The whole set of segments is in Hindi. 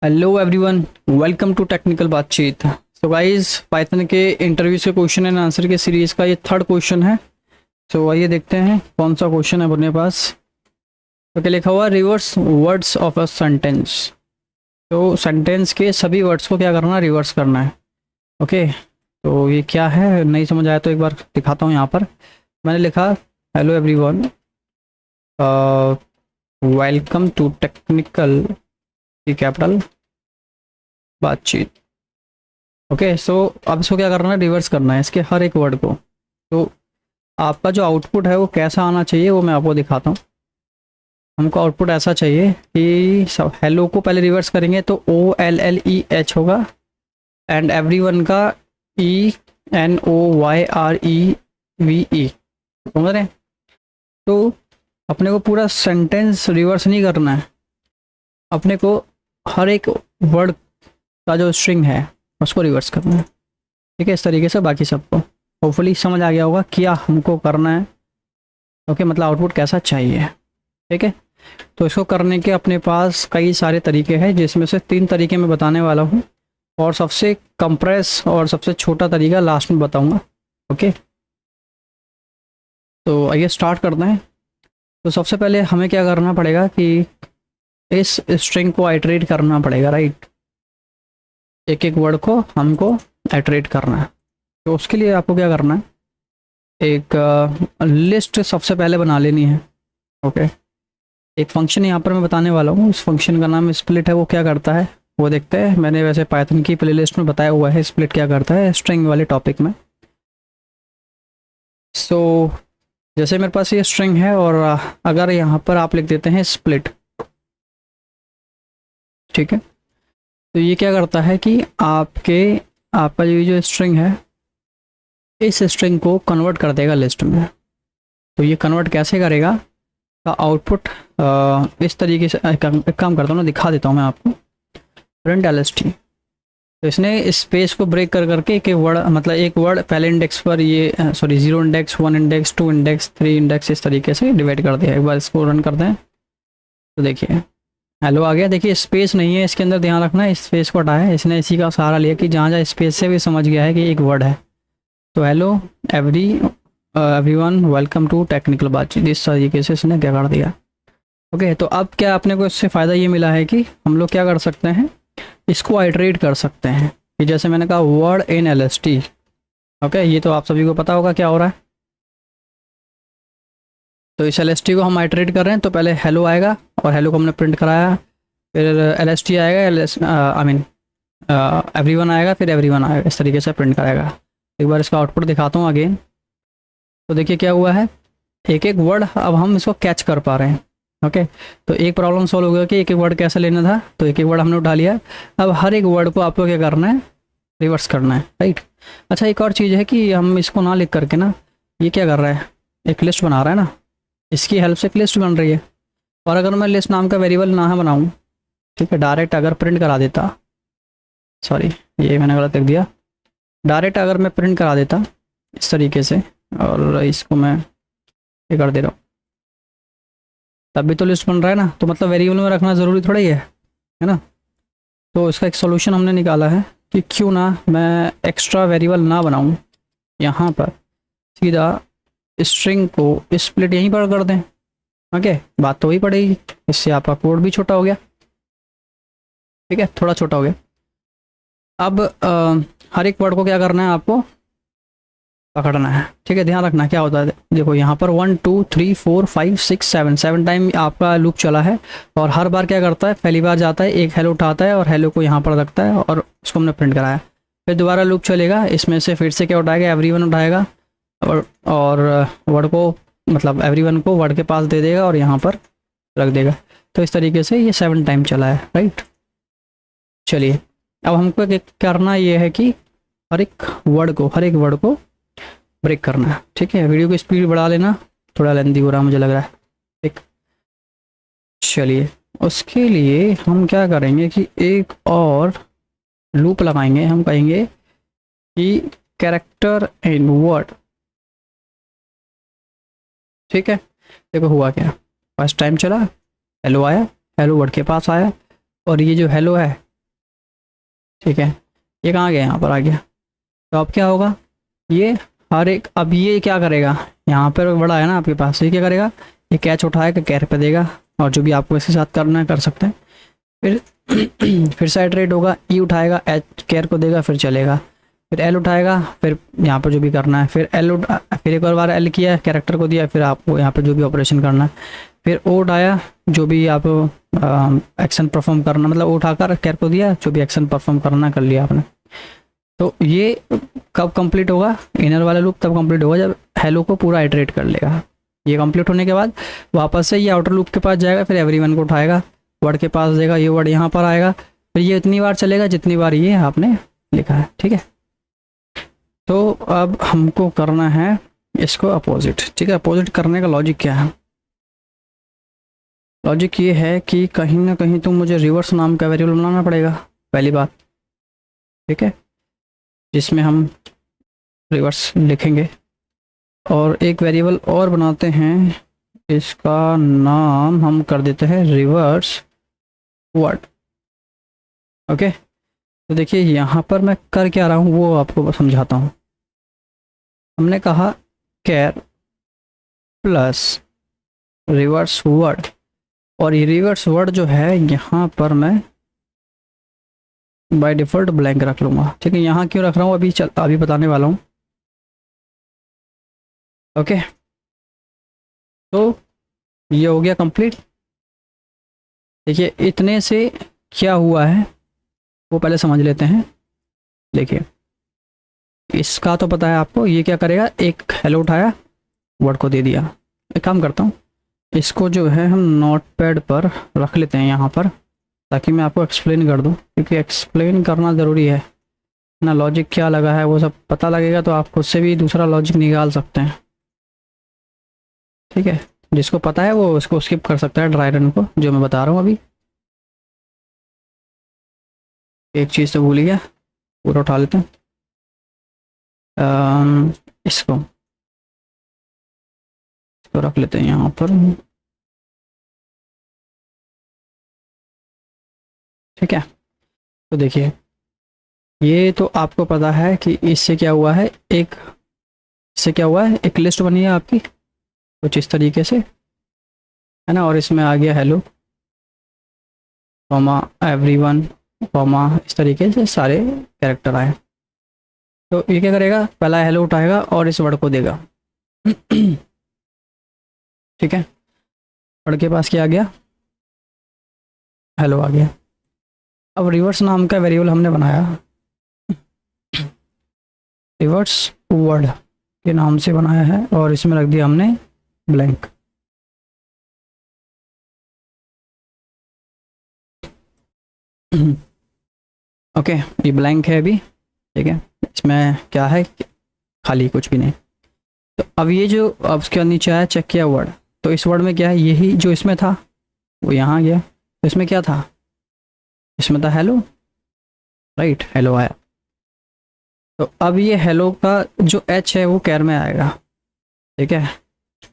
Hello everyone, welcome to technical Baatcheet. So guys, Python के इंटरव्यू से क्वेश्चन एंड आंसर के सीरीज का ये थर्ड क्वेश्चन है। सो आइए देखते हैं कौन सा क्वेश्चन है अपने पास। तो क्या लिखा हुआ, reverse words of a sentence. तो सेंटेंस के सभी वर्ड्स को क्या करना है, रिवर्स करना है। ओके, तो ये क्या है, नहीं समझ आया तो एक बार दिखाता हूँ। यहाँ पर मैंने लिखा hello everyone, welcome to technical की कैपिटल बातचीत। ओके, सो अब इसको क्या करना है, रिवर्स करना है इसके हर एक वर्ड को। तो आपका जो आउटपुट है वो कैसा आना चाहिए वो मैं आपको दिखाता हूँ। हमको आउटपुट ऐसा चाहिए कि सब हेलो को पहले रिवर्स करेंगे तो OLLEH होगा, एंड एवरीवन का ENOYREVE। समझ रहे हैं? तो अपने को पूरा सेंटेंस रिवर्स नहीं करना है, अपने को हर एक वर्ड का जो स्ट्रिंग है उसको रिवर्स करना है। ठीक है, इस तरीके से बाकी सबको होपफुली समझ आ गया होगा क्या हमको करना है। ओके, मतलब आउटपुट कैसा चाहिए। ठीक है, तो इसको करने के अपने पास कई सारे तरीके हैं, जिसमें से 3 तरीके मैं बताने वाला हूँ, और सबसे कंप्रेस और सबसे छोटा तरीका लास्ट में बताऊँगा। ओके, तो आइए स्टार्ट करते हैं। तो सबसे पहले हमें क्या करना पड़ेगा कि इस स्ट्रिंग को आइटरेट करना पड़ेगा, राइट। एक एक वर्ड को हमको आइटरेट करना है। तो उसके लिए आपको क्या करना है, एक लिस्ट सबसे पहले बना लेनी है। ओके, एक फंक्शन यहाँ पर मैं बताने वाला हूँ, उस फंक्शन का नाम स्प्लिट है। वो क्या करता है वो देखते हैं। मैंने वैसे पाइथन की प्लेलिस्ट में बताया हुआ है स्प्लिट क्या करता है स्ट्रिंग वाले टॉपिक में। सो जैसे मेरे पास ये स्ट्रिंग है, और अगर यहाँ पर आप लिख देते हैं स्प्लिट, ठीक है, तो ये क्या करता है कि आपका जो स्ट्रिंग है इस स्ट्रिंग को कन्वर्ट कर देगा लिस्ट में। तो ये कन्वर्ट कैसे करेगा का आउटपुट इस तरीके से, एक काम करता हूँ ना, दिखा देता हूँ मैं आपको। प्रिंट LST, तो इसने स्पेस को ब्रेक कर करके एक वर्ड, मतलब एक वर्ड पहले इंडेक्स पर, ये 0 इंडेक्स, 1 इंडेक्स, 2 इंडेक्स, 3 इंडेक्स, इस तरीके से डिवाइड कर दिया। एक बार इसको रन करते हैं तो देखिए हेलो आ गया। देखिए स्पेस नहीं है इसके अंदर, ध्यान रखना है, स्पेस को हटाया है इसने, इसी का सहारा लिया कि जहाँ जहाँ स्पेस से भी समझ गया है कि एक वर्ड है। तो hello everyone, welcome to technical Baatcheet, इस तरीके से इसने क्या कर दिया। ओके, तो अब क्या अपने को इससे फ़ायदा ये मिला है कि हम लोग क्या कर सकते हैं, इसको आइटरेट कर सकते हैं कि जैसे मैंने कहा वर्ड इन LST। ओके, ये तो आप सभी को पता होगा क्या हो रहा है। तो इस LST को हम आइटरेट कर रहे हैं, तो पहले हेलो आएगा और हेलो को हमने प्रिंट कराया, फिर LST आएगा, आई मीन एवरीवन आएगा, फिर एवरीवन आएगा, इस तरीके से प्रिंट कराएगा। एक बार इसका आउटपुट दिखाता हूँ अगेन। तो देखिए क्या हुआ है, एक एक वर्ड अब हम इसको कैच कर पा रहे हैं। ओके, तो एक प्रॉब्लम सॉल्व हो गया कि एक एक वर्ड कैसे लेना था, तो एक एक वर्ड हमने उठा लिया। अब हर एक वर्ड को आपको क्या करना है, रिवर्स करना है, राइट। अच्छा, एक और चीज़ है कि हम इसको ना लिख करके ना, ये क्या कर रहा है, एक लिस्ट बना रहा है ना, इसकी हेल्प से एक लिस्ट बन रही है। और अगर मैं लिस्ट नाम का वेरिएबल ना बनाऊँ, ठीक है, डायरेक्ट अगर प्रिंट करा देता, सॉरी ये मैंने गलत लिख दिया, डायरेक्ट अगर मैं प्रिंट करा देता इस तरीके से, और इसको मैं ये कर दे रहा हूँ, तब भी तो लिस्ट बन रहा है ना। तो मतलब वेरिएबल में रखना ज़रूरी थोड़ा ही है ना। तो इसका एक सॉल्यूशन हमने निकाला है कि क्यों ना मैं एक्स्ट्रा वेरिएबल ना बनाऊँ, यहाँ पर सीधा स्ट्रिंग को स्प्लिट यहीं पर कर दें। ओके, बात तो वही पड़ेगी, इससे आपका कोड भी छोटा हो गया। ठीक है, थोड़ा छोटा हो गया। अब हर एक वर्ड को क्या करना है, आपको पकड़ना है। ठीक है, ध्यान रखना क्या होता है। देखो यहाँ पर 1 2 3 4 5 6 7 टाइम आपका लूप चला है, और हर बार क्या करता है, पहली बार जाता है, एक हेलो उठाता है और हेलो को यहाँ पर रखता है, और उसको हमने प्रिंट कराया। फिर दोबारा लूप चलेगा, इसमें से फिर से क्या उठाएगा, एवरीवन उठाएगा, और वर्ड को, मतलब एवरीवन को वर्ड के पास दे देगा और यहाँ पर रख देगा। तो इस तरीके से ये 7 टाइम चला है, राइट। चलिए, अब हमको करना ये है कि हर एक वर्ड को ब्रेक करना है। ठीक है, वीडियो की स्पीड बढ़ा लेना, थोड़ा लेंदी हो रहा मुझे लग रहा है। ठीक, चलिए उसके लिए हम क्या करेंगे कि एक और लूप लगाएंगे। हम कहेंगे कि कैरेक्टर इन वर्ड। ठीक है, देखो हुआ क्या, फर्स्ट टाइम चला, हेलो आया, हेलो वर्ड के पास आया, और ये जो हेलो है ठीक है, ये कहाँ गया, यहाँ पर आ गया। तो अब क्या होगा, ये हर एक, अब ये क्या करेगा, यहाँ पर बड़ा है ना आपके पास, ये क्या करेगा, ये कैच उठाएगा, कैर पे देगा, और जो भी आपको इसके साथ करना है कर सकते हैं। फिर फिर से इटरेट होगा, ई उठाएगा, एच कैर को देगा, फिर चलेगा, फिर एल उठाएगा, फिर यहाँ पर जो भी करना है, फिर फिर एक और बार एल किया, कैरेक्टर को दिया, फिर आपको यहाँ पर जो भी ऑपरेशन करना है, फिर ओ उठाया, जो भी आप एक्शन परफॉर्म करना, मतलब ओ उठाकर कैर को दिया, जो भी एक्शन परफॉर्म करना कर लिया आपने। तो ये कब कंप्लीट होगा, इनर वाला लूप तब कंप्लीट होगा जब हेलो को पूरा इटरेट कर लेगा। ये कंप्लीट होने के बाद वापस से ये आउटर लूप के पास जाएगा, फिर एवरीवन को उठाएगा, वर्ड के पास देगा, ये वर्ड यहाँ पर आएगा, फिर ये इतनी बार चलेगा जितनी बार ये आपने लिखा है। ठीक है, तो अब हमको करना है इसको अपोजिट। ठीक है, अपोजिट करने का लॉजिक क्या है, लॉजिक ये है कि कहीं ना कहीं तो मुझे रिवर्स नाम का वेरिएबल बनाना पड़ेगा, पहली बात। ठीक है, जिसमें हम रिवर्स लिखेंगे, और एक वेरिएबल और बनाते हैं, इसका नाम हम कर देते हैं रिवर्स वर्ड। ओके, तो देखिए यहाँ पर मैं कर क्या रहा हूँ वो आपको समझाता हूँ। हमने कहा कैर प्लस रिवर्स वर्ड, और ये रिवर्स वर्ड जो है यहाँ पर मैं बाय डिफ़ॉल्ट ब्लैंक रख लूँगा। ठीक है, यहाँ क्यों रख रहा हूँ अभी बताने वाला हूँ। ओके, तो ये हो गया कंप्लीट। देखिए इतने से क्या हुआ है वो पहले समझ लेते हैं। देखिए इसका तो पता है आपको, ये क्या करेगा, एक हेलो उठाया, वर्ड को दे दिया। एक काम करता हूँ, इसको जो है हम नोट पैड पर रख लेते हैं यहाँ पर, ताकि मैं आपको एक्सप्लेन कर दूँ, क्योंकि एक्सप्लेन करना ज़रूरी है ना। लॉजिक क्या लगा है वो सब पता लगेगा तो आप खुद से भी दूसरा लॉजिक निकाल सकते हैं। ठीक है, जिसको पता है वो उसको स्किप कर सकता है ड्राई रन को, जो मैं बता रहा हूँ अभी। एक चीज़ तो भूल गया, पूरा उठा लेते हैं। इसको रख लेते हैं यहाँ पर। ठीक है, तो देखिए ये तो आपको पता है कि इससे क्या हुआ है, इससे क्या हुआ है, एक लिस्ट बनी है आपकी कुछ इस तरीके से, है ना, और इसमें आ गया हेलो कॉमा एवरीवन कॉमा, इस तरीके से सारे कैरेक्टर आए। तो ये क्या करेगा, पहला हेलो उठाएगा और इस वर्ड को देगा। ठीक है, वर्ड के पास क्या आ गया, हेलो आ गया। अब रिवर्स नाम का वेरिएबल हमने बनाया, रिवर्स वर्ड के नाम से बनाया है, और इसमें रख दिया हमने ब्लैंक। ओके, ये ब्लैंक है अभी। ठीक है, इसमें क्या है, खाली, कुछ भी नहीं। तो अब ये जो अब उसके नीचे आया चेक किया वर्ड, तो इस वर्ड में क्या है, यही जो इसमें था वो यहाँ गया। तो इसमें क्या था, इसमें था हेलो, राइट, हेलो आया। तो अब ये हेलो का जो एच है वो कैर में आएगा। ठीक है,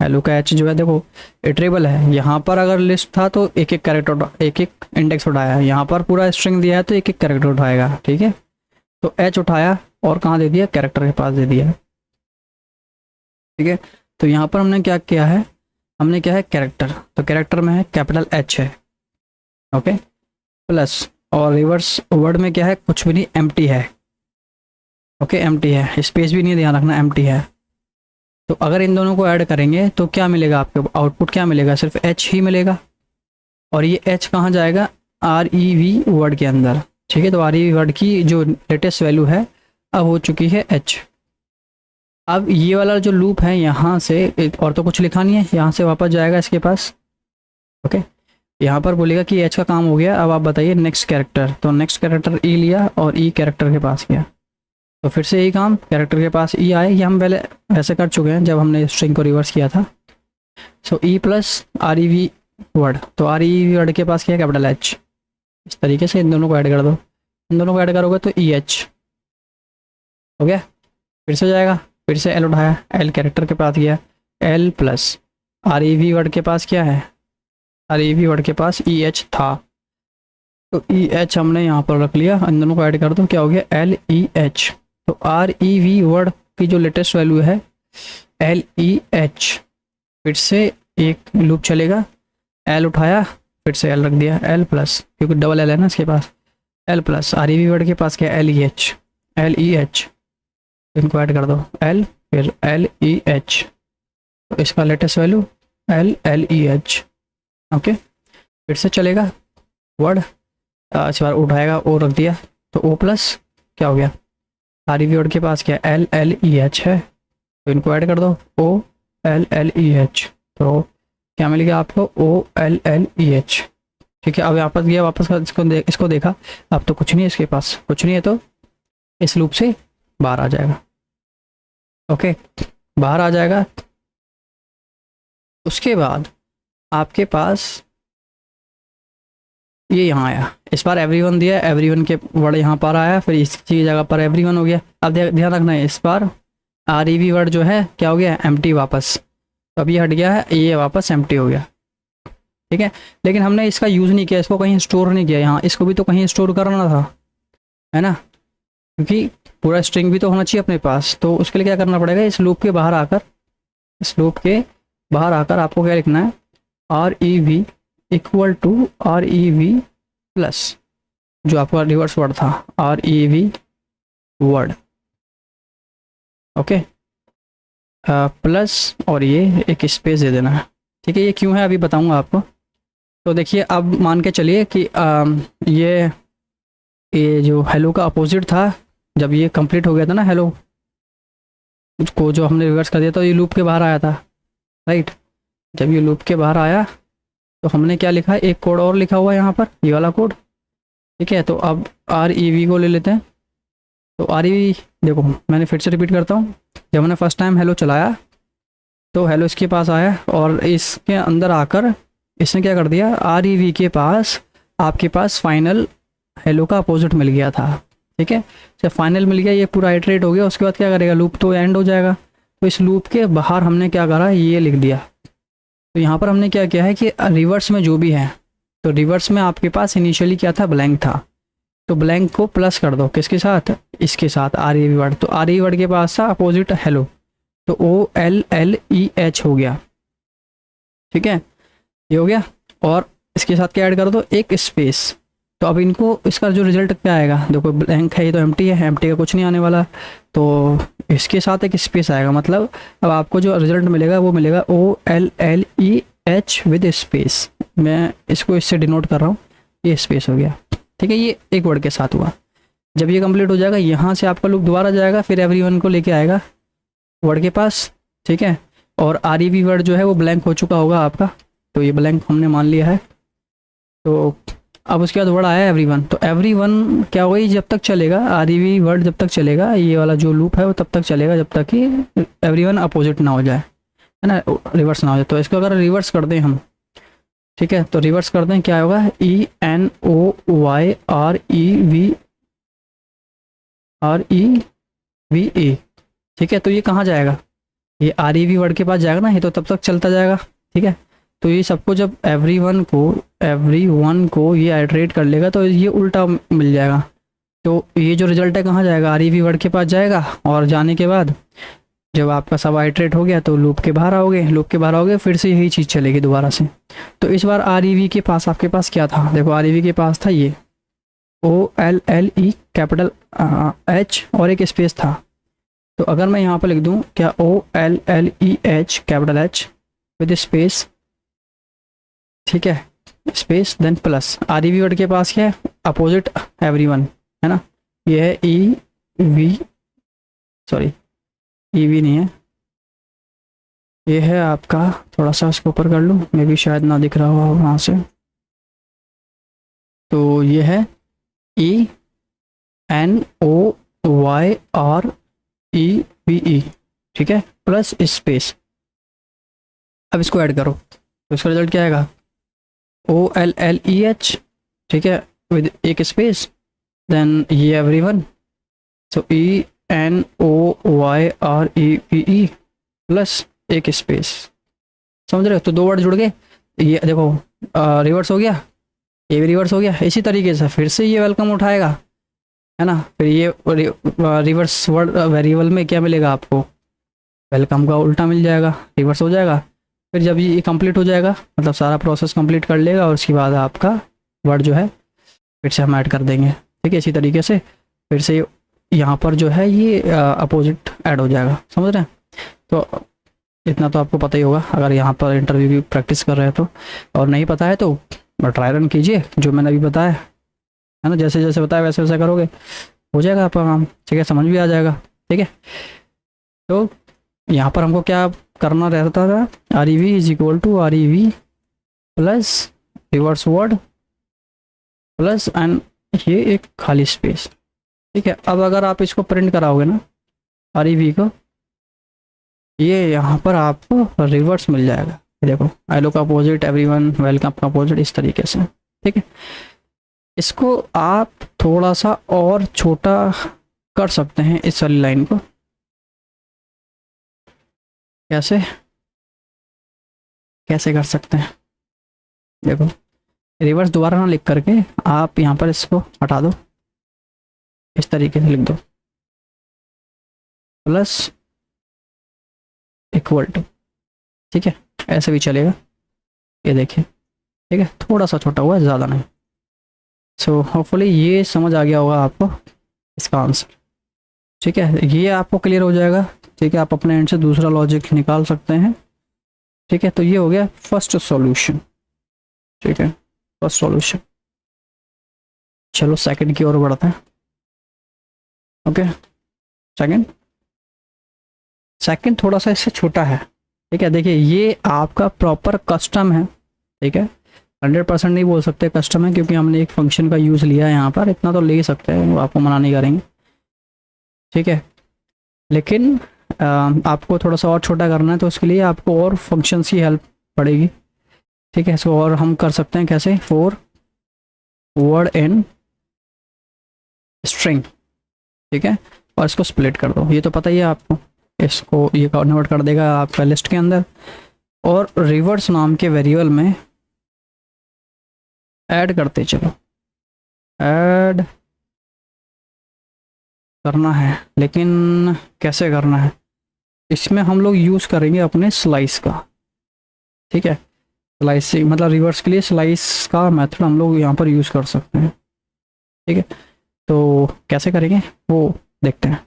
हेलो का एच जो है देखो इटरेबल है, यहाँ पर अगर लिस्ट था तो एक एक कैरेक्टर, एक एक इंडेक्स उठाया, यहाँ पर पूरा स्ट्रिंग दिया है तो एक एक कैरेक्टर उठाएगा। ठीक है, तो एच उठाया और कहाँ दे दिया, कैरेक्टर के पास दे दिया। ठीक है, तो यहाँ पर हमने क्या किया है, हमने क्या है कैरेक्टर, तो कैरेक्टर में है कैपिटल एच है। ओके, प्लस, और रिवर्स वर्ड में क्या है, कुछ भी नहीं, एम्प्टी है। ओके, एम्प्टी है, स्पेस भी नहीं, ध्यान रखना एम्प्टी है। तो अगर इन दोनों को ऐड करेंगे तो क्या मिलेगा, आपको आउटपुट क्या मिलेगा, सिर्फ एच ही मिलेगा। और ये एच कहाँ जाएगा, आर ई वी वर्ड के अंदर। ठीक है, तो आर ई वी वर्ड की जो लेटेस्ट वैल्यू है अब हो चुकी है एच। अब ये वाला जो लूप है यहाँ से, और तो कुछ लिखा नहीं है, यहाँ से वापस जाएगा इसके पास। ओके, यहाँ पर बोलेगा कि एच का काम हो गया, अब आप बताइए नेक्स्ट कैरेक्टर। तो नेक्स्ट कैरेक्टर ई लिया और ई कैरेक्टर के पास गया, तो फिर से यही काम, कैरेक्टर के पास ई आए। ये हम पहले ऐसे कर चुके हैं जब हमने स्ट्रिंग को रिवर्स किया था। So E plus R E V word, तो आर ई वी वर्ड के पास क्या है, कैपिटल एच। इस तरीके से इन दोनों को ऐड कर दो, इन दोनों को ऐड करोगे तो ई एच हो गया। फिर से जाएगा, फिर से एल उठाया, एल कैरेक्टर के पास गया, L plus R E V word के पास क्या है, आर ई वी वर्ड के पास ई एच था। तो ई एच हमने यहाँ पर रख लिया, इन दोनों को ऐड कर दो, क्या हो गया एल ई एच। तो आर ई वी वर्ड की जो लेटेस्ट वैल्यू है एल ई एच, फिर से एक लूप चलेगा, एल उठाया फिर से एल रख दिया, एल प्लस, क्योंकि डबल एल है ना इसके पास, L plus R E V word के पास क्या L E H, L E H, इनको ऐड कर दो एल फिर एल ई एच, तो इसका latest value L L E H. Okay, फिर से चलेगा वर्ड, इस बार उठाएगा ओ रख दिया, तो ओ प्लस क्या हो गया आर ई वी वर्ड के पास क्या एल एल ई एच है, तो इनको ऐड कर दो O L L E H, तो क्या मिल गया आपको O L L E H. ठीक है, अब वापस गया, वापस इसको देखा, अब तो कुछ नहीं है इसके पास, कुछ नहीं है, तो इस लूप से बाहर आ जाएगा। ओके, बाहर आ जाएगा। उसके बाद आपके पास ये यहाँ आया, इस बार एवरीवन दिया, एवरीवन के वर्ड यहाँ पर आया, फिर इसकी जगह पर एवरीवन हो गया। अब ध्यान रखना है, इस बार आर ई वी वर्ड जो है क्या हो गया एम्प्टी वापस, तो अब ये हट गया है, ये वापस एम्प्टी हो गया। ठीक है, लेकिन हमने इसका यूज़ नहीं किया, इसको कहीं स्टोर नहीं किया, यहाँ इसको भी तो कहीं स्टोर करना था, है ना, क्योंकि पूरा स्ट्रिंग भी तो होना चाहिए अपने पास। तो उसके लिए क्या करना पड़ेगा, इस लूप के बाहर आकर, इस लूप के बाहर आकर आपको क्या लिखना है, R E V equal to R E V plus जो आपका रिवर्स वर्ड था R E V word. Okay, plus और ये एक स्पेस दे देना है। ठीक है, ये क्यों है अभी बताऊंगा आपको। तो देखिए, अब मान के चलिए कि ये जो हेलो का अपोजिट था, जब ये कंप्लीट हो गया था ना हेलो को जो हमने रिवर्स कर दिया, तो ये लूप के बाहर आया था, राइट। जब ये लूप के बाहर आया तो हमने क्या लिखा है, एक कोड और लिखा हुआ है यहाँ पर, ये वाला कोड। ठीक है, तो अब आर ई वी को ले लेते हैं। तो आर ई वी देखो, मैंने फिर से रिपीट करता हूँ, जब मैंने फर्स्ट टाइम हेलो चलाया तो हेलो इसके पास आया, और इसके अंदर आकर इसने क्या कर दिया, आर ई वी के पास आपके पास फाइनल हेलो का अपोजिट मिल गया था। ठीक है, जब फाइनल मिल गया, ये पूरा आइटरेट हो गया, उसके बाद क्या करेगा, लूप तो एंड हो जाएगा। तो इस लूप के बाहर हमने क्या करा, ये लिख दिया। तो यहाँ पर हमने क्या किया है कि रिवर्स में जो भी है, तो रिवर्स में आपके पास इनिशियली क्या था, ब्लैंक था, तो ब्लैंक को प्लस कर दो, किसके साथ, इसके साथ आर ई वी वर्ड। तो आर ई वर्ड के पास था अपोजिट हेलो, तो O L L E H हो गया। ठीक है, ये हो गया, और इसके साथ क्या ऐड कर दो, एक स्पेस। तो अब इनको, इसका जो रिजल्ट क्या आएगा, देखो ब्लैंक है, ये तो एम्प्टी है, एम्प्टी का कुछ नहीं आने वाला, तो इसके साथ एक स्पेस आएगा, मतलब अब आपको जो रिजल्ट मिलेगा वो मिलेगा O L L E H with space. मैं इसको इससे डिनोट कर रहा हूँ, ये स्पेस हो गया। ठीक है, ये एक वर्ड के साथ हुआ। जब ये कंप्लीट हो जाएगा, यहाँ से आपका लूप दोबारा जाएगा, फिर एवरीवन को लेके आएगा वर्ड के पास। ठीक है, और आर ई वी वर्ड जो है वो ब्लैंक हो चुका होगा आपका, तो ये ब्लैंक हमने मान लिया है। तो अब उसके बाद वर्ड आया एवरीवन, तो एवरीवन क्या होगा, जब तक चलेगा आर ई वी वर्ड, जब तक चलेगा ये वाला जो लूप है वो तब तक चलेगा जब तक कि एवरीवन अपोजिट ना हो जाए, है ना, रिवर्स ना हो जाए। तो इसको अगर रिवर्स कर दें हम, ठीक है, तो रिवर्स कर दें, क्या होगा, E N O Y R E V A. ठीक है, तो ये कहाँ जाएगा, ये आर ई वी वर्ड के पास जाएगा ना, ये तो तब तक चलता जाएगा। ठीक है, तो ये सबको जब एवरीवन को ये आइटरेट कर लेगा तो ये उल्टा मिल जाएगा। तो ये जो रिजल्ट है कहाँ जाएगा, आर ई वी वर्ड के पास जाएगा, और जाने के बाद जब आपका सब आइटरेट हो गया तो लूप के बाहर आओगे, फिर से यही चीज़ चलेगी दोबारा से। तो इस बार आर ई वी के पास आपके पास क्या था, देखो आर ई वी के पास था ये O L L E capital H और एक स्पेस था। तो अगर मैं यहाँ पर लिख दूँ क्या, O L L E H capital H with space, ठीक है, space then plus, R E V word के पास क्या है, अपोजिट एवरीवन, है ना, ये है E V, sorry E V नहीं है, ये है आपका, थोड़ा सा इसको ऊपर कर लूँ, मे भी शायद ना दिख रहा हो वहाँ से, तो ये है E N O Y R E V E, ठीक है, प्लस स्पेस। अब इसको ऐड करो तो इसका रिजल्ट क्या आएगा, O L L E H, ठीक है, विद एक स्पेस, देन ये everyone, so E N O Y R E V E plus एक स्पेस। समझ रहे हो, तो दो वर्ड जुड़ गए, ये देखो रिवर्स हो गया, ये भी रिवर्स हो गया। इसी तरीके से फिर से ये वेलकम उठाएगा, है ना, फिर ये रिवर्स वर्ड वेरिएबल में क्या मिलेगा आपको, वेलकम का उल्टा मिल जाएगा, रिवर्स हो जाएगा। फिर जब ये कंप्लीट हो जाएगा, मतलब सारा प्रोसेस कंप्लीट कर लेगा, और उसके बाद आपका वर्ड जो है फिर से हम ऐड कर देंगे। ठीक है, इसी तरीके से फिर से यहाँ पर जो है ये अपोजिट ऐड हो जाएगा, समझ रहे हैं। तो इतना तो आपको पता ही होगा अगर यहाँ पर इंटरव्यू की प्रैक्टिस कर रहे हैं तो, और नहीं पता है तो ट्राई रन कीजिए जो मैंने अभी बताया, है ना, जैसे जैसे बताया वैसे वैसे करोगे, हो जाएगा आपका काम। ठीक है, समझ भी आ जाएगा। ठीक है, तो यहाँ पर हमको क्या करना रहता था, R E V is equal to R E V plus reverse word plus and ये एक खाली स्पेस। ठीक है, अब अगर आप इसको प्रिंट कराओगे ना आर ई वी को, ये यहाँ पर आपको रिवर्स मिल जाएगा। देखो, I look opposite, everyone welcome का अपोजिट, इस तरीके से। ठीक है, इसको आप थोड़ा सा और छोटा कर सकते हैं इस वाली लाइन को। कैसे कैसे कर सकते हैं, देखो, रिवर्स दोबारा ना लिख करके आप यहाँ पर इसको हटा दो, इस तरीके से लिख दो, प्लस इक्वल टू। ठीक है, ऐसे भी चलेगा, ये देखिए। ठीक है, थोड़ा सा छोटा हुआ है, ज़्यादा नहीं। सो होपफुली ये समझ आ गया होगा आपको इसका आंसर। ठीक है, ये आपको क्लियर हो जाएगा। ठीक है, आप अपने एंड से दूसरा लॉजिक निकाल सकते हैं। ठीक है, तो ये हो गया फर्स्ट सॉल्यूशन। ठीक है, फर्स्ट सॉल्यूशन। चलो सेकंड की ओर बढ़ते हैं। ओके, सेकंड थोड़ा सा इससे छोटा है। ठीक है, देखिए ये आपका प्रॉपर कस्टम है। ठीक है, 100% नहीं बोल सकते कस्टम है, क्योंकि हमने एक फंक्शन का यूज़ लिया है यहाँ पर, इतना तो ले ही सकते हैं, वो आपको मना नहीं करेंगे। ठीक है, लेकिन आपको थोड़ा सा और छोटा करना है, तो उसके लिए आपको और फंक्शंस की हेल्प पड़ेगी। ठीक है, इसको और हम कर सकते हैं कैसे, फॉर वर्ड इन स्ट्रिंग। ठीक है, और इसको स्प्लिट कर दो, ये तो पता ही है आपको। इसको ये कन्वर्ट कर देगा आपका लिस्ट के अंदर, और रिवर्स नाम के वेरिएबल में ऐड करते चलो, ऐड करना है, लेकिन कैसे करना है, इसमें हम लोग यूज़ करेंगे अपने स्लाइस का। ठीक है, स्लाइसिंग मतलब रिवर्स के लिए स्लाइस का मेथड हम लोग यहाँ पर यूज़ कर सकते हैं। ठीक है, तो कैसे करेंगे वो देखते हैं।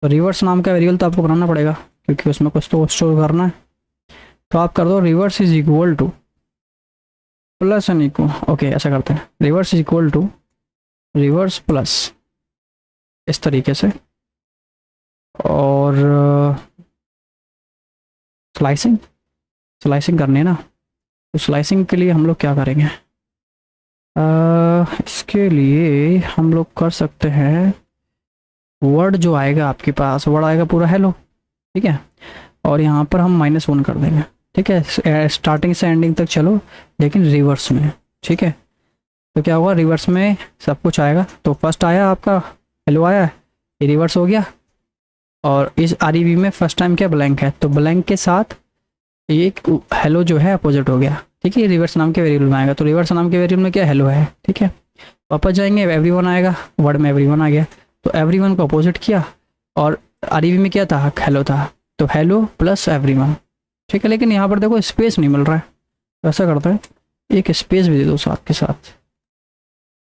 तो रिवर्स नाम का वेरिएबल तो आपको बनाना पड़ेगा, क्योंकि उसमें कुछ तो स्टोर करना है। तो आप कर दो reverse is equal to plus N equal, okay ऐसा करते हैं, reverse is equal to reverse plus, इस तरीके से। और स्लाइसिंग करनी है ना, तो स्लाइसिंग के लिए हम लोग क्या करेंगे, इसके लिए हम लोग कर सकते हैं, वर्ड जो आएगा आपके पास, वर्ड आएगा पूरा हेलो। ठीक है, और यहाँ पर हम -1 कर देंगे। ठीक है, स्टार्टिंग से एंडिंग तक चलो, लेकिन रिवर्स में। ठीक है, तो क्या होगा, रिवर्स में सब कुछ आएगा। तो फर्स्ट आया आपका हेलो आया, ये रिवर्स हो गया, और इस आर में फर्स्ट टाइम क्या ब्लैंक है, तो ब्लैंक के साथ ये हेलो जो है अपोजिट हो गया। ठीक है, रिवर्स नाम के वेरिएबल में आएगा, तो रिवर्स नाम के वेरिएबल में क्या हेलो है। ठीक है, वापस जाएंगे, एवरीवन आएगा, वर्ड में एवरीवन आ गया, तो एवरीवन को अपोजिट किया, और आर में क्या था, हेलो था, तो हेलो प्लस एवरीवन। ठीक है, लेकिन यहाँ पर देखो स्पेस नहीं मिल रहा है, तो ऐसा करते हैं, एक स्पेस भी दे दो साथ के साथ।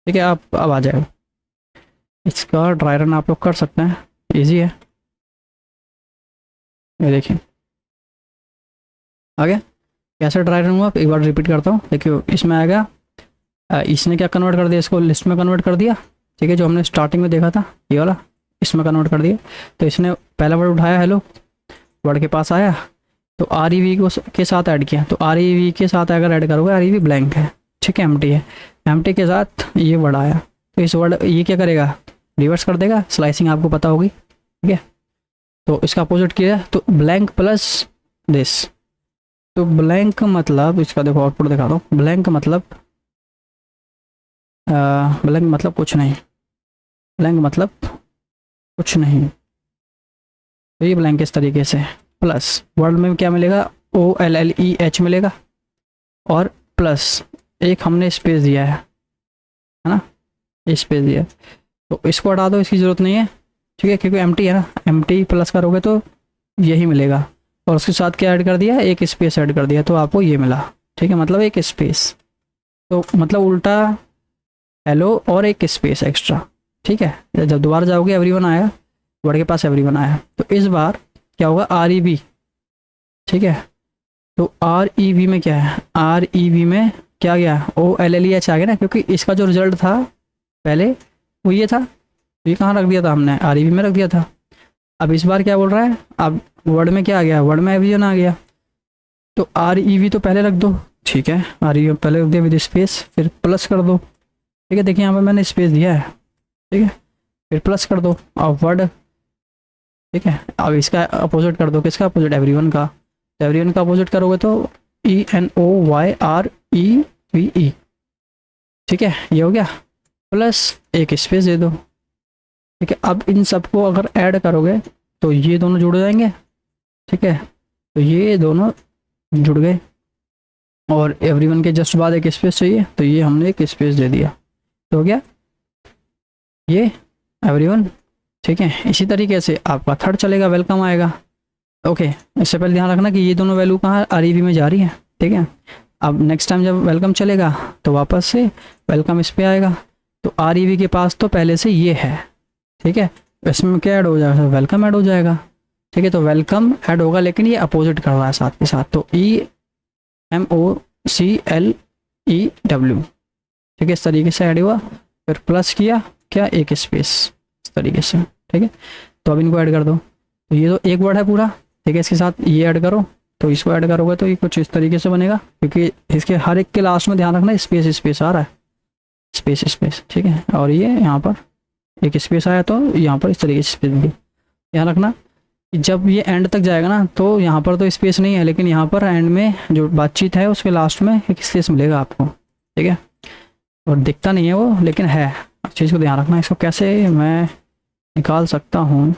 ठीक है, आप अब आ जाएगा। इसका ड्राई रन आप लोग कर सकते हैं, ईजी है। ये देखिए आ गया। कैसे ड्राई रन हुआ, एक बार रिपीट करता हूँ। देखियो इसमें आएगा, इसने क्या कन्वर्ट कर दिया, इसको लिस्ट में कन्वर्ट कर दिया। ठीक है, जो हमने स्टार्टिंग में देखा था ये वाला, इसमें कन्वर्ट कर दिया। तो इसने पहला वर्ड उठाया हेलो, वर्ड के पास आया, तो आर ई वी को के साथ ऐड किया। तो आर ई वी के साथ अगर ऐड करोगे, आर ई वी ब्लैंक है। ठीक है, एम्प्टी है, एम्प्टी के साथ ये वर्ड आया, तो इस वर्ड ये क्या करेगा, रिवर्स कर देगा। स्लाइसिंग आपको पता होगी। ठीक है, तो इसका अपोजिट किया, तो ब्लैंक प्लस दिस। तो ब्लैंक मतलब, इसका देखो आउटपुट दिखा दो, ब्लैंक मतलब कुछ नहीं, ब्लैंक मतलब कुछ नहीं। तो ये ब्लैंक इस तरीके से, प्लस वर्ड में क्या मिलेगा, OLLEH मिलेगा, और प्लस एक हमने स्पेस दिया है, है ना, ये स्पेस दिया, तो इसको हटा दो, इसकी ज़रूरत नहीं है, ठीक है, क्योंकि एम्प्टी है ना, एम्प्टी प्लस करोगे तो यही मिलेगा, और उसके साथ क्या ऐड कर दिया, एक स्पेस ऐड कर दिया, तो आपको ये मिला, ठीक है, मतलब एक स्पेस, तो मतलब उल्टा हेलो और एक स्पेस एक्स्ट्रा, ठीक है। जब दोबारा जाओगे एवरीवन आएगा, वर्ड के पास एवरीवन आया, तो इस बार क्या होगा, आर ई वी, ठीक है, तो आर ई वी में क्या है, आर ई वी में क्या गया, O L L E H आ गया ना, क्योंकि इसका जो रिजल्ट था पहले वो ये था, ये कहाँ रख दिया था हमने, आर ई वी में रख दिया था। अब इस बार क्या बोल रहा है, अब वर्ड में क्या आ गया, वर्ड में एवरीवन आ गया, तो आर ई वी तो पहले रख दो, ठीक है, आर ई वी पहले रख दिया विद स्पेस, फिर प्लस कर दो, ठीक है, देखिए यहाँ पर मैंने स्पेस दिया है, ठीक है, फिर प्लस कर दो और वर्ड, ठीक है। अब इसका अपोजिट कर दो, किसका अपोजिट, एवरीवन का, तो एवरीवन का अपोजिट करोगे तो E N O Y R E V E, ठीक है, ये हो गया, प्लस एक स्पेस दे दो, ठीक है। अब इन सबको अगर ऐड करोगे तो ये दोनों जुड़ जाएंगे, ठीक है, तो ये दोनों जुड़ गए, और एवरीवन के जस्ट बाद एक स्पेस चाहिए, तो ये हमने एक स्पेस दे दिया, तो हो गया ये एवरीवन, ठीक है। इसी तरीके से आपका थर्ड चलेगा, वेलकम आएगा, ओके। इससे पहले ध्यान रखना कि ये दोनों वैल्यू कहाँ आर ई वी में जा रही है, ठीक है। अब नेक्स्ट टाइम जब वेलकम चलेगा तो वापस से वेलकम इस पे आएगा, तो आर ई वी के पास तो पहले से ये है, ठीक है, इसमें क्या ऐड हो जाएगा, वेलकम ऐड हो जाएगा, ठीक है, तो वेलकम ऐड होगा, लेकिन ये अपोजिट कर रहा है साथ के साथ, तो E M O C L E W, ठीक है, इस तरीके से ऐड हुआ, फिर प्लस किया क्या, एक स्पेस, इस तरीके से, ठीक है। तो अब इनको ऐड कर दो, तो ये तो एक वर्ड है पूरा, ठीक है, इसके साथ ये ऐड करो, तो इसको ऐड करोगे तो ये कुछ इस तरीके से बनेगा, क्योंकि इसके हर एक के लास्ट में ध्यान रखना स्पेस स्पेस आ रहा है, स्पेस स्पेस, ठीक है, और ये यहाँ पर एक स्पेस आया, तो यहाँ पर इस तरीके से स्पेस दी। ध्यान रखना कि जब ये एंड तक जाएगा ना, तो यहाँ पर तो स्पेस नहीं है, लेकिन यहाँ पर एंड में जो बातचीत है उसके लास्ट में एक स्पेस मिलेगा आपको, ठीक है, और दिखता नहीं है वो, लेकिन है, इस चीज़ को ध्यान रखना। इसको कैसे मैं निकाल सकता हूँ,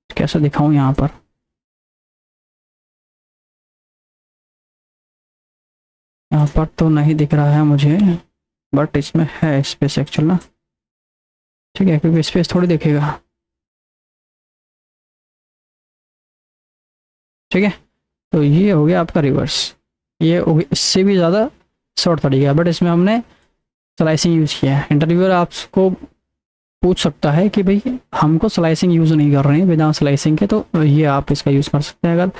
कैसे दिखाऊँ यहाँ पर, यहाँ पर तो नहीं दिख रहा है मुझे, बट इसमें है स्पेस एक्चुअल ना, ठीक है, क्योंकि स्पेस थोड़ी दिखेगा, ठीक है। तो ये हो गया आपका रिवर्स, ये हो गया, इससे भी ज़्यादा शॉर्ट तरीका है, बट इसमें हमने स्लाइसिंग यूज़ किया है। इंटरव्यूअर आपको पूछ सकता है कि भाई हमको स्लाइसिंग यूज़ नहीं कर रहे हैं, बिना स्लाइसिंग के, तो ये आप इसका यूज़ कर सकते हैं। अगर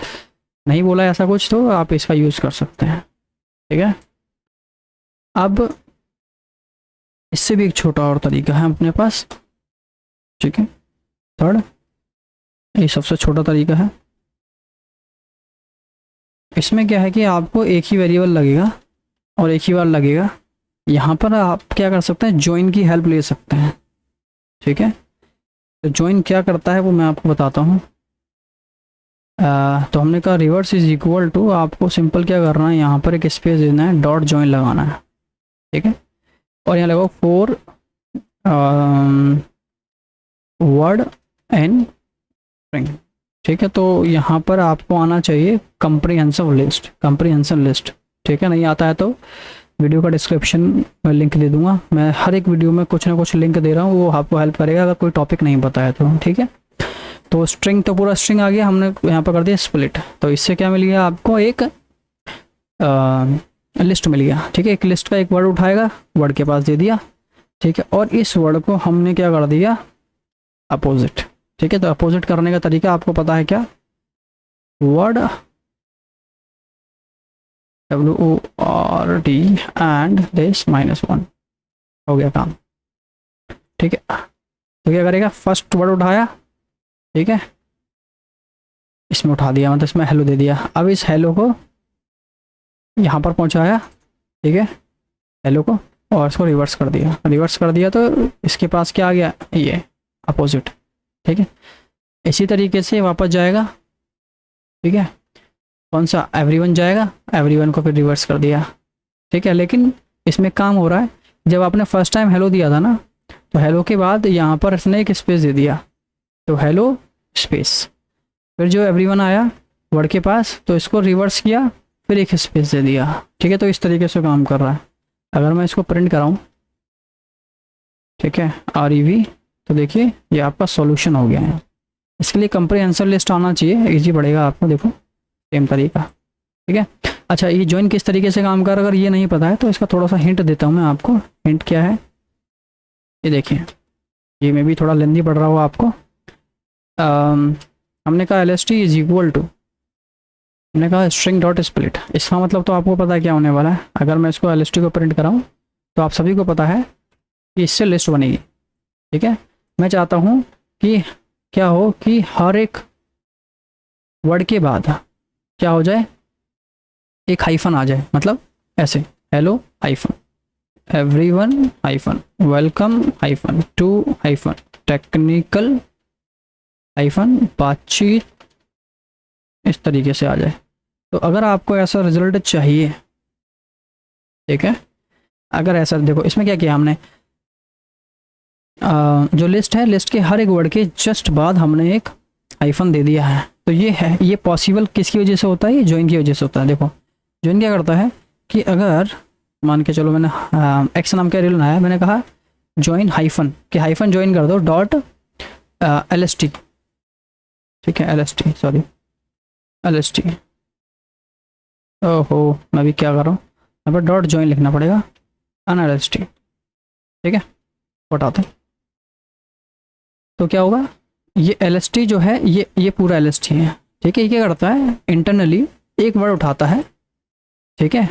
नहीं बोला ऐसा कुछ तो आप इसका यूज़ कर सकते हैं, ठीक है। अब इससे भी एक छोटा और तरीका है अपने पास, ठीक है, थर्ड, ये सबसे छोटा तरीका है। इसमें क्या है कि आपको एक ही वेरिएबल लगेगा और एक ही बार लगेगा, यहाँ पर आप क्या कर सकते हैं, ज्वाइन की हेल्प ले सकते हैं, ठीक है। तो ज्वाइन क्या करता है वो मैं आपको बताता हूँ। तो हमने कहा रिवर्स इज इक्वल टू, आपको सिंपल क्या करना है, यहाँ पर एक स्पेस देना है, डॉट ज्वाइन लगाना है, ठीक है, और यहाँ लगाओ फोर वर्ड एंड स्ट्रिंग, ठीक है। तो यहाँ पर आपको आना चाहिए कंप्रीहेंसिव लिस्ट, कंप्रीहेंसिव लिस्ट, ठीक है। नहीं आता है तो वीडियो का डिस्क्रिप्शन में लिंक दे दूंगा, मैं हर एक वीडियो में कुछ ना कुछ लिंक दे रहा हूँ, वो आपको हेल्प करेगा अगर कोई टॉपिक नहीं पता है तो, ठीक है। तो स्ट्रिंग तो पूरा स्ट्रिंग आ गया, हमने यहाँ पर कर दिया स्प्लिट, तो इससे क्या मिल गया आपको, एक लिस्ट मिल गया, ठीक है। एक लिस्ट का एक वर्ड उठाएगा, वर्ड के पास दे दिया, ठीक है, और इस वर्ड को हमने क्या कर दिया, अपोजिट, ठीक है। तो अपोजिट करने का तरीका आपको पता है क्या, वर्ड WORD एंड दिस -1, हो गया काम, ठीक है। तो क्या करेगा, फर्स्ट वर्ड उठाया, ठीक है, इसमें उठा दिया, मतलब इसमें हेलो दे दिया, अब इस हेलो को यहाँ पर पहुँचाया, ठीक है, हेलो को, और इसको रिवर्स कर दिया, रिवर्स कर दिया, तो इसके पास क्या आ गया, ये अपोजिट, ठीक है। इसी तरीके से वापस जाएगा, ठीक है, कौन सा, एवरीवन जाएगा, एवरीवन को फिर रिवर्स कर दिया, ठीक है। लेकिन इसमें काम हो रहा है, जब आपने फर्स्ट टाइम हेलो दिया था ना, तो हेलो के बाद यहाँ पर इसने एक स्पेस दे दिया, तो हेलो स्पेस, फिर जो एवरीवन आया वर्ड के पास, तो इसको रिवर्स किया, फिर एक स्पेस दे दिया, ठीक है। तो इस तरीके से काम कर रहा है। अगर मैं इसको प्रिंट कराऊँ, ठीक है, REV, तो देखिए ये आपका सॉल्यूशन हो गया है। इसके लिए कंप्रिहेंसिव लिस्ट आना चाहिए, इजी पड़ेगा आपको, देखो सेम तरीका, ठीक है। अच्छा, ये जॉइन किस तरीके से काम कर, अगर ये नहीं पता है तो इसका थोड़ा सा हिंट देता हूँ मैं आपको। हिंट क्या है, ये देखिए, ये में भी थोड़ा लेंदी पड़ रहा होगा आपको। हमने कहा LST इज इक्वल टू, हमने कहा स्ट्रिंग डॉट स्प्लिट। इसका मतलब तो आपको पता है क्या होने वाला है। अगर मैं इसको LST को प्रिंट कराऊँ तो आप सभी को पता है कि इससे लिस्ट बनेगी, ठीक है। मैं चाहता हूँ कि क्या हो कि हर एक वर्ड के बाद क्या हो जाए, एक हाइफन आ जाए, मतलब ऐसे hello hyphen, everyone hyphen, welcome hyphen, to hyphen, technical hyphen, बातचीत, इस तरीके से आ जाए। तो अगर आपको ऐसा रिजल्ट चाहिए, ठीक है, अगर ऐसा देखो, इसमें क्या किया हमने, जो लिस्ट है, लिस्ट के हर एक वर्ड के जस्ट बाद हमने एक हाइफन दे दिया है। तो ये है, ये पॉसिबल किसकी वजह से होता है, ये जॉइन की वजह से होता है। देखो जॉइन क्या करता है कि अगर मान के चलो मैंने एक्स नाम का एरे बनाया, मैंने कहा जॉइन हाइफन, कि हाइफन जॉइन कर दो डॉट LST, ठीक है, LST, सॉरी LST, ओहो मैं भी क्या कर रहा हूँ, यहाँ पर डॉट जॉइन लिखना पड़ेगा, LST, ठीक है, हटाते हैं। तो क्या होगा, ये LST जो है, ये पूरा LST है, ठीक है। ये क्या करता है, इंटरनली एक वर्ड उठाता है, ठीक है,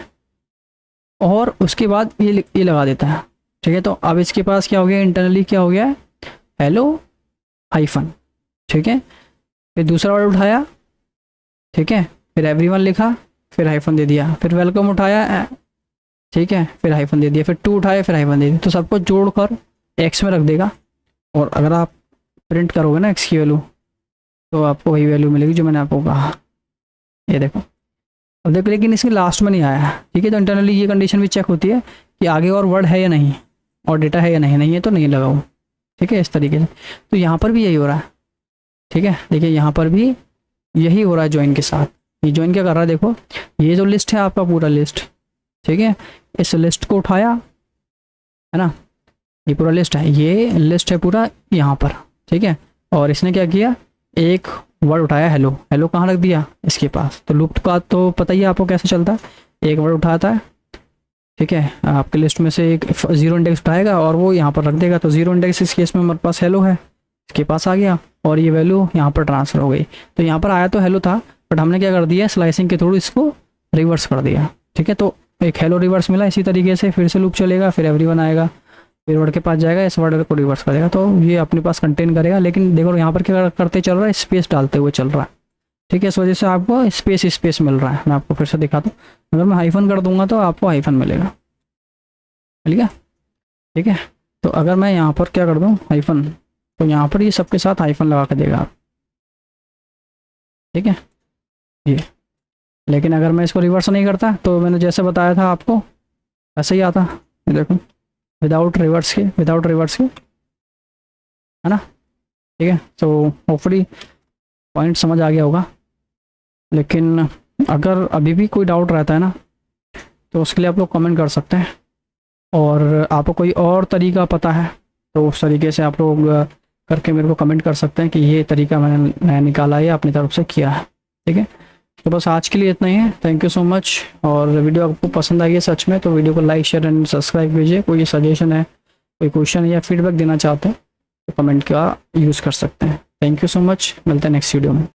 और उसके बाद ये लगा देता है, ठीक है। तो अब इसके पास क्या हो गया, इंटरनली क्या हो गया, हेलो हाइफन, ठीक है। फिर दूसरा वर्ड उठाया, ठीक है, फिर एवरीवन लिखा, फिर हाइफन दे दिया, फिर वेलकम उठाया, ठीक है, फिर हाइफन दे दिया, फिर टू उठाया, फिर हाइफन दे दिया। तो सबको जोड़कर एक्स में रख देगा, और अगर आप प्रिंट करोगे ना एक्स की वैल्यू, तो आपको वही वैल्यू मिलेगी जो मैंने आपको कहा, ये देखो। अब देखो, लेकिन इसके लास्ट में नहीं आया, ठीक है। तो इंटरनली ये कंडीशन भी चेक होती है कि आगे और वर्ड है या नहीं, और डेटा है या नहीं, नहीं है तो नहीं लगाओ, ठीक है, इस तरीके से। तो यहाँ पर भी यही हो रहा है, ठीक है। देखिए यहाँ पर भी यही हो रहा है जॉइन के साथ। ये जॉइन क्या कर रहा है, देखो ये जो लिस्ट है आपका पूरा लिस्ट, ठीक है, इस लिस्ट को उठाया, है ना, ये पूरा लिस्ट है, ये लिस्ट है पूरा यहाँ पर, ठीक है। और इसने क्या किया, एक वर्ड उठाया हेलो, हेलो कहाँ रख दिया, इसके पास। तो लूप का तो पता ही है आपको कैसे चलता है, एक वर्ड उठाता है, ठीक है, आपके लिस्ट में से एक 0 इंडेक्स उठाएगा और वो यहाँ पर रख देगा। तो 0 इंडेक्स इस केस में हमारे पास हेलो है, इसके पास आ गया, और ये वैल्यू यहाँ पर ट्रांसफर हो गई। तो यहाँ पर आया तो हेलो था, बट हमने क्या कर दिया, स्लाइसिंग के थ्रू इसको रिवर्स कर दिया, ठीक है। तो एक हेलो रिवर्स मिला, इसी तरीके से फिर से लूप चलेगा, फिर एवरीवन आएगा, फिर वर्ड के पास जाएगा, इस वर्ड को रिवर्स करेगा, तो ये अपने पास कंटेन करेगा। लेकिन देखो यहाँ पर क्या करते चल रहा है, स्पेस डालते हुए चल रहा है, ठीक है। इस वजह से आपको स्पेस मिल रहा है। मैं आपको फिर से दिखाता हूँ, अगर मैं हाइफन कर दूंगा तो आपको हाइफन मिलेगा, मिल गया, ठीक है। तो अगर मैं यहाँ पर क्या कर दूँ हाइफन, तो यहाँ पर ये सबके साथ हाइफन लगा के देगा, ठीक है ये। लेकिन अगर मैं इसको रिवर्स नहीं करता, तो मैंने जैसे बताया था आपको ऐसे ही आता, ये देखो, विदाउट रिवर्स के, है ना, ठीक है। तो होपफुली पॉइंट समझ आ गया होगा। लेकिन अगर अभी भी कोई डाउट रहता है ना, तो उसके लिए आप लोग कमेंट कर सकते हैं, और आपको कोई और तरीका पता है तो उस तरीके से आप लोग करके मेरे को कमेंट कर सकते हैं कि ये तरीका मैंने निकाला है, अपनी तरफ से किया है, ठीक है। तो बस आज के लिए इतना ही है, थैंक यू सो मच। और वीडियो आपको पसंद आई है सच में, तो वीडियो को लाइक शेयर एंड सब्सक्राइब कीजिए। कोई सजेशन है, कोई क्वेश्चन या फीडबैक देना चाहते हैं तो कमेंट का यूज़ कर सकते हैं। थैंक यू सो मच, मिलते हैं नेक्स्ट वीडियो में।